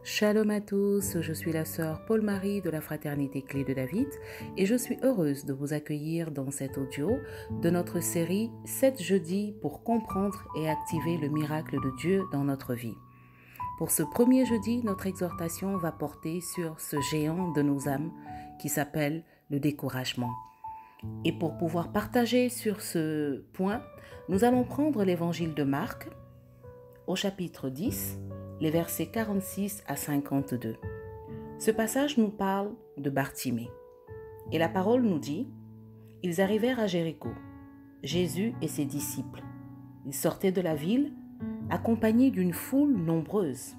Shalom à tous, je suis la sœur Paul-Marie de la Fraternité Clé de David et je suis heureuse de vous accueillir dans cet audio de notre série 7 jeudis pour comprendre et activer le miracle de Dieu dans notre vie. Pour ce premier jeudi, notre exhortation va porter sur ce géant de nos âmes qui s'appelle le découragement. Et pour pouvoir partager sur ce point, nous allons prendre l'évangile de Marc au chapitre 10, les versets 46 à 52. Ce passage nous parle de Bartimée. Et la parole nous dit, « Ils arrivèrent à Jéricho, Jésus et ses disciples. Ils sortaient de la ville, accompagnés d'une foule nombreuse.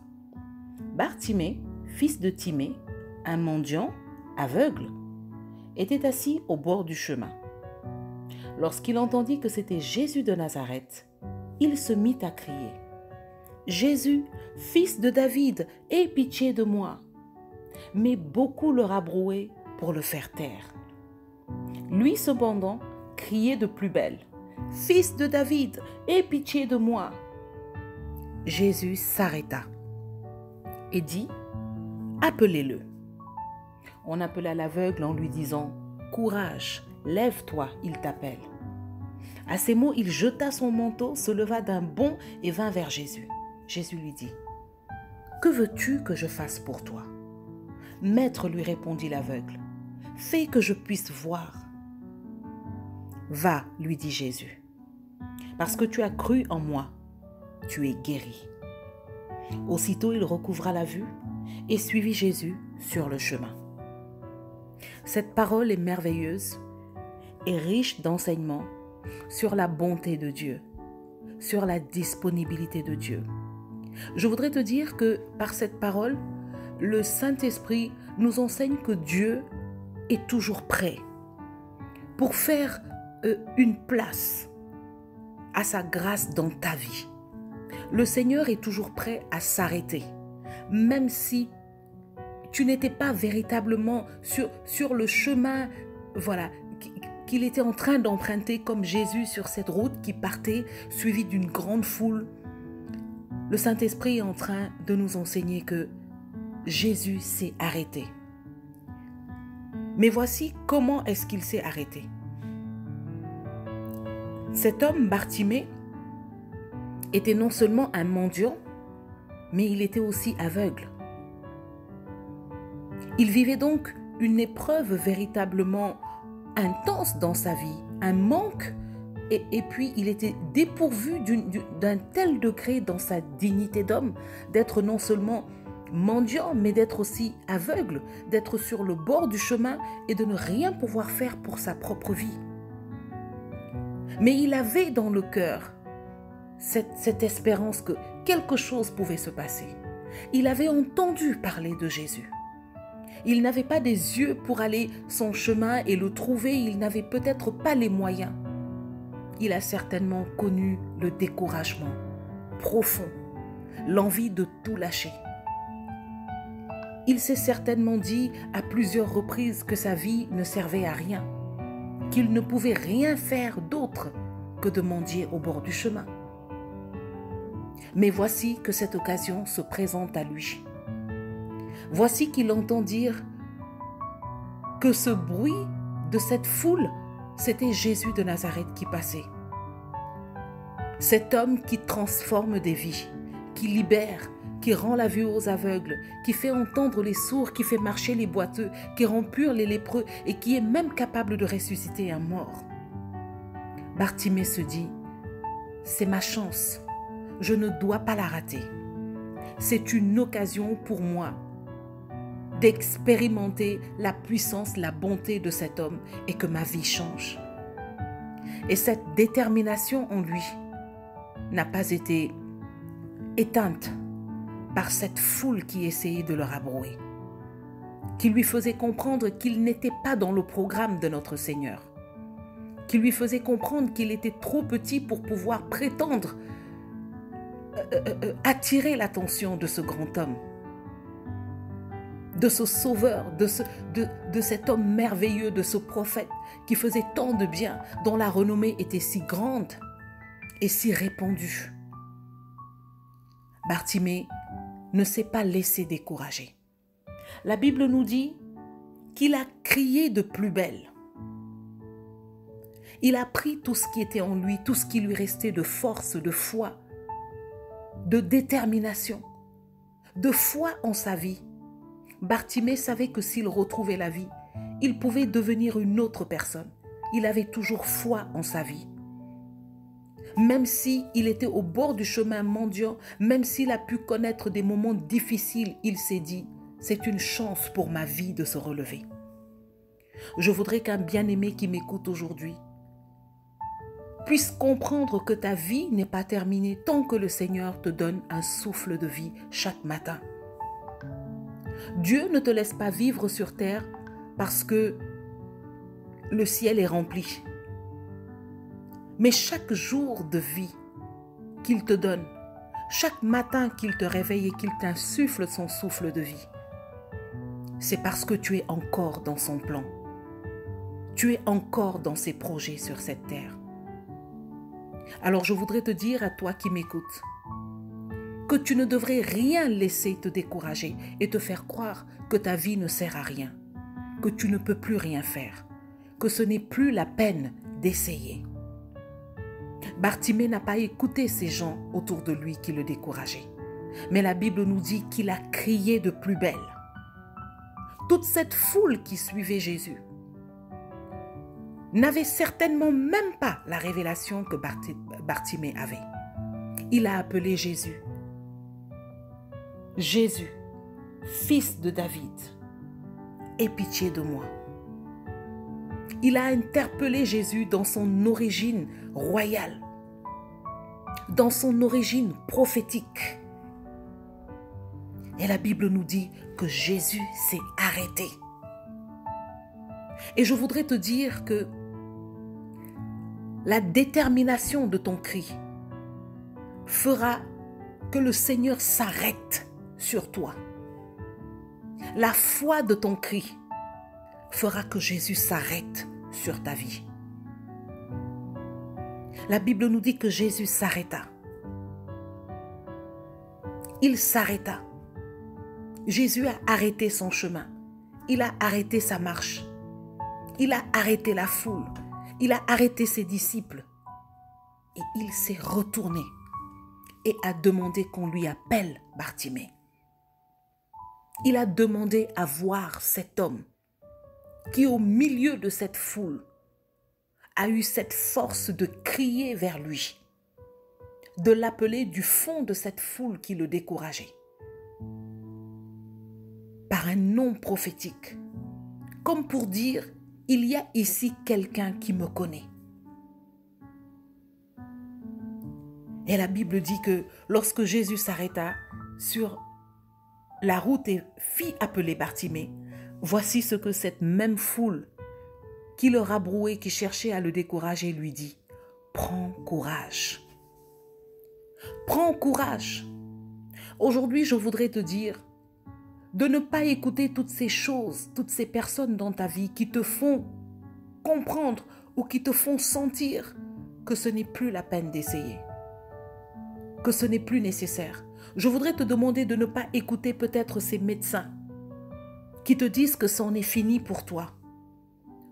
Bartimée, fils de Timée, un mendiant, aveugle, était assis au bord du chemin. Lorsqu'il entendit que c'était Jésus de Nazareth, il se mit à crier, « Jésus, fils de David, aie pitié de moi. » Mais beaucoup le rabrouaient pour le faire taire. Lui cependant criait de plus belle, « Fils de David, aie pitié de moi. » Jésus s'arrêta et dit, « Appelez-le. » On appela l'aveugle en lui disant, « Courage, lève-toi, il t'appelle. » À ces mots, il jeta son manteau, se leva d'un bond et vint vers Jésus. Jésus lui dit, « Que veux-tu que je fasse pour toi ?» « Maître, lui répondit l'aveugle, « fais que je puisse voir. » « Va, lui dit Jésus, « parce que tu as cru en moi, tu es guéri. » Aussitôt il recouvra la vue et suivit Jésus sur le chemin. Cette parole est merveilleuse et riche d'enseignements sur la bonté de Dieu, sur la disponibilité de Dieu. Je voudrais te dire que par cette parole, le Saint-Esprit nous enseigne que Dieu est toujours prêt pour faire une place à sa grâce dans ta vie. Le Seigneur est toujours prêt à s'arrêter, même si tu n'étais pas véritablement sur le chemin, qu'il était en train d'emprunter comme Jésus sur cette route qui partait suivie d'une grande foule. Le Saint-Esprit est en train de nous enseigner que Jésus s'est arrêté. Mais voici comment est-ce qu'il s'est arrêté. Cet homme, Bartimée, était non seulement un mendiant, mais il était aussi aveugle. Il vivait donc une épreuve véritablement intense dans sa vie, un manque, et puis il était dépourvu d'un tel degré dans sa dignité d'homme, d'être non seulement mendiant, mais d'être aussi aveugle, d'être sur le bord du chemin et de ne rien pouvoir faire pour sa propre vie. Mais il avait dans le cœur cette espérance que quelque chose pouvait se passer. Il avait entendu parler de Jésus. Il n'avait pas des yeux pour aller son chemin et le trouver, il n'avait peut-être pas les moyens. Il a certainement connu le découragement profond, l'envie de tout lâcher. Il s'est certainement dit à plusieurs reprises que sa vie ne servait à rien, qu'il ne pouvait rien faire d'autre que de mendier au bord du chemin. Mais voici que cette occasion se présente à lui. Voici qu'il entend dire que ce bruit de cette foule, c'était Jésus de Nazareth qui passait. Cet homme qui transforme des vies, qui libère, qui rend la vue aux aveugles, qui fait entendre les sourds, qui fait marcher les boiteux, qui rend purs les lépreux et qui est même capable de ressusciter un mort. Bartimée se dit, « C'est ma chance, je ne dois pas la rater. C'est une occasion pour moi d'expérimenter la puissance, la bonté de cet homme et que ma vie change. » Et cette détermination en lui n'a pas été éteinte par cette foule qui essayait de le rabrouer, qui lui faisait comprendre qu'il n'était pas dans le programme de notre Seigneur, qui lui faisait comprendre qu'il était trop petit pour pouvoir prétendre attirer l'attention de ce grand homme, de ce sauveur, de cet homme merveilleux, de ce prophète qui faisait tant de bien, dont la renommée était si grande et si répandue. Bartimée ne s'est pas laissé décourager. La Bible nous dit qu'il a crié de plus belle. Il a pris tout ce qui était en lui, tout ce qui lui restait de force, de foi, de détermination, de foi en sa vie. Bartimée savait que s'il retrouvait la vie, il pouvait devenir une autre personne. Il avait toujours foi en sa vie. Même s'il était au bord du chemin mendiant, même s'il a pu connaître des moments difficiles, il s'est dit, c'est une chance pour ma vie de se relever. Je voudrais qu'un bien-aimé qui m'écoute aujourd'hui puisse comprendre que ta vie n'est pas terminée tant que le Seigneur te donne un souffle de vie chaque matin. Dieu ne te laisse pas vivre sur terre parce que le ciel est rempli. Mais chaque jour de vie qu'il te donne, chaque matin qu'il te réveille et qu'il t'insuffle son souffle de vie, c'est parce que tu es encore dans son plan. Tu es encore dans ses projets sur cette terre. Alors je voudrais te dire à toi qui m'écoutes que tu ne devrais rien laisser te décourager et te faire croire que ta vie ne sert à rien, que tu ne peux plus rien faire, que ce n'est plus la peine d'essayer. Bartimée n'a pas écouté ces gens autour de lui qui le décourageaient, mais la Bible nous dit qu'il a crié de plus belle. Toute cette foule qui suivait Jésus n'avait certainement même pas la révélation que Bartimée avait. Il a appelé Jésus. Jésus, fils de David, aie pitié de moi. Il a interpellé Jésus dans son origine royale, dans son origine prophétique. Et la Bible nous dit que Jésus s'est arrêté. Et je voudrais te dire que la détermination de ton cri fera que le Seigneur s'arrête sur toi. La foi de ton cri fera que Jésus s'arrête sur ta vie. La Bible nous dit que Jésus s'arrêta. Il s'arrêta. Jésus a arrêté son chemin. Il a arrêté sa marche. Il a arrêté la foule. Il a arrêté ses disciples. Et il s'est retourné et a demandé qu'on lui appelle Bartimée. Il a demandé à voir cet homme qui, au milieu de cette foule, a eu cette force de crier vers lui, de l'appeler du fond de cette foule qui le décourageait, par un nom prophétique, comme pour dire, il y a ici quelqu'un qui me connaît. Et la Bible dit que lorsque Jésus s'arrêta sur la route et fit appeler Bartimée, voici ce que cette même foule qui le rabrouait, qui cherchait à le décourager, lui dit, « Prends courage. Prends courage. » Aujourd'hui, je voudrais te dire de ne pas écouter toutes ces choses, toutes ces personnes dans ta vie qui te font comprendre ou qui te font sentir que ce n'est plus la peine d'essayer, que ce n'est plus nécessaire. Je voudrais te demander de ne pas écouter peut-être ces médecins qui te disent que c'en est fini pour toi.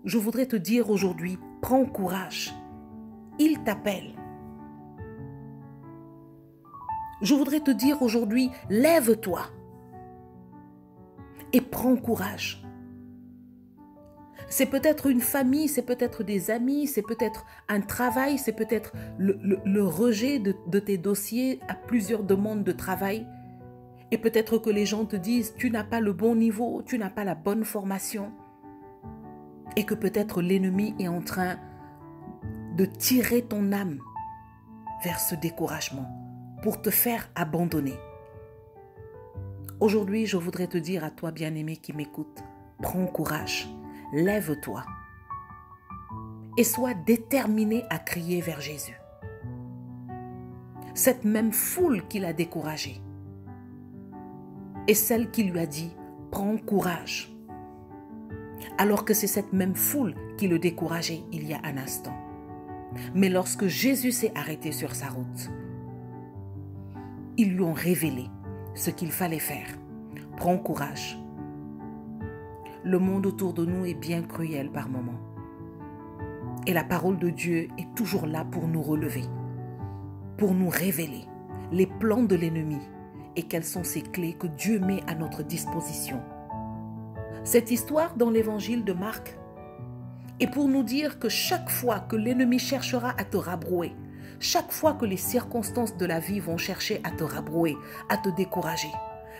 Je voudrais te dire aujourd'hui, prends courage. Il t'appelle. Je voudrais te dire aujourd'hui, lève-toi et prends courage. C'est peut-être une famille, c'est peut-être des amis, c'est peut-être un travail, c'est peut-être le rejet de tes dossiers à plusieurs demandes de travail. Et peut-être que les gens te disent, tu n'as pas le bon niveau, tu n'as pas la bonne formation. Et que peut-être l'ennemi est en train de tirer ton âme vers ce découragement pour te faire abandonner. Aujourd'hui, je voudrais te dire à toi, bien-aimé qui m'écoute, prends courage, lève-toi et sois déterminé à crier vers Jésus. Cette même foule qui l'a découragé est celle qui lui a dit, prends courage. Alors que c'est cette même foule qui le décourageait il y a un instant. Mais lorsque Jésus s'est arrêté sur sa route, ils lui ont révélé ce qu'il fallait faire. Prends courage. Le monde autour de nous est bien cruel par moments. Et la parole de Dieu est toujours là pour nous relever, pour nous révéler les plans de l'ennemi et quelles sont ces clés que Dieu met à notre disposition. Cette histoire dans l'évangile de Marc est pour nous dire que chaque fois que l'ennemi cherchera à te rabrouer, chaque fois que les circonstances de la vie vont chercher à te rabrouer, à te décourager,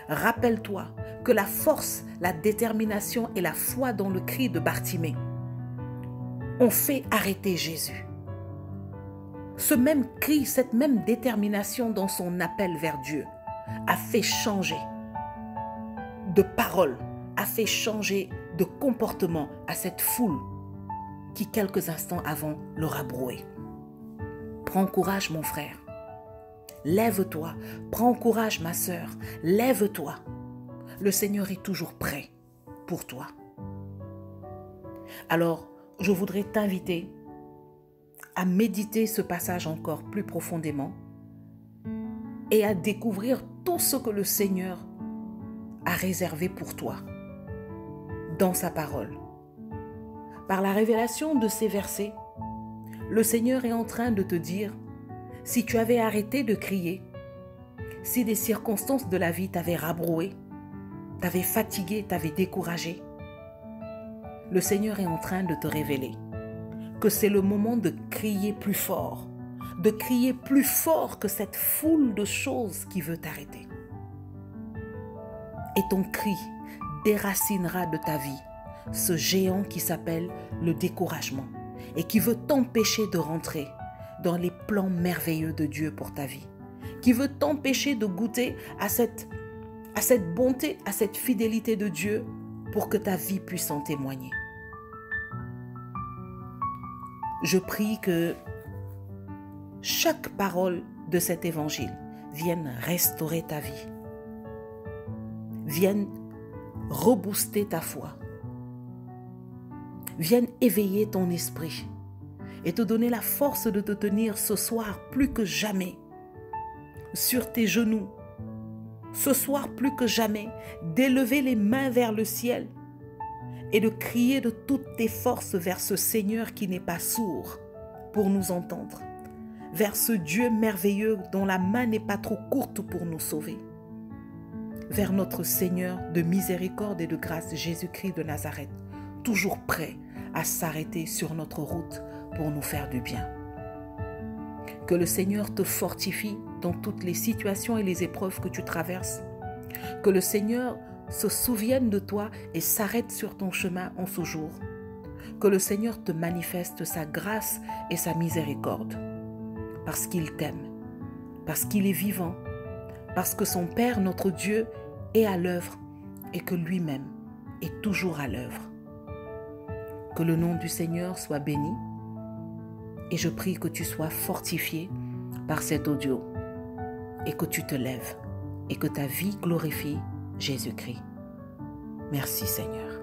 rappelle-toi que la force, la détermination et la foi dans le cri de Bartimée ont fait arrêter Jésus. Ce même cri, cette même détermination dans son appel vers Dieu a fait changer de parole, a fait changer de comportement à cette foule qui quelques instants avant le rabrouait. Prends courage mon frère, lève-toi, prends courage ma sœur, lève-toi. Le Seigneur est toujours prêt pour toi. Alors, je voudrais t'inviter à méditer ce passage encore plus profondément et à découvrir tout ce que le Seigneur a réservé pour toi dans sa parole. Par la révélation de ces versets, le Seigneur est en train de te dire, si tu avais arrêté de crier, si des circonstances de la vie t'avaient rabroué, t'avaient fatigué, t'avaient découragé, le Seigneur est en train de te révéler que c'est le moment de crier plus fort que cette foule de choses qui veut t'arrêter. Et ton cri déracinera de ta vie ce géant qui s'appelle le découragement et qui veut t'empêcher de rentrer dans les plans merveilleux de Dieu pour ta vie, qui veut t'empêcher de goûter à cette bonté, à cette fidélité de Dieu pour que ta vie puisse en témoigner. Je prie que chaque parole de cet évangile vienne restaurer ta vie, vienne rebooster ta foi, vienne éveiller ton esprit et te donner la force de te tenir ce soir plus que jamais sur tes genoux, ce soir plus que jamais d'élever les mains vers le ciel et de crier de toutes tes forces vers ce Seigneur qui n'est pas sourd pour nous entendre, vers ce Dieu merveilleux dont la main n'est pas trop courte pour nous sauver, vers notre Seigneur de miséricorde et de grâce, Jésus-Christ de Nazareth, toujours prêt à s'arrêter sur notre route pour nous faire du bien. Que le Seigneur te fortifie dans toutes les situations et les épreuves que tu traverses. Que le Seigneur se souvienne de toi et s'arrête sur ton chemin en ce jour. Que le Seigneur te manifeste sa grâce et sa miséricorde. Parce qu'il t'aime, parce qu'il est vivant, parce que son Père, notre Dieu, est à l'œuvre et que lui-même est toujours à l'œuvre. Que le nom du Seigneur soit béni et je prie que tu sois fortifié par cet audio et que tu te lèves et que ta vie glorifie Jésus-Christ. Merci Seigneur.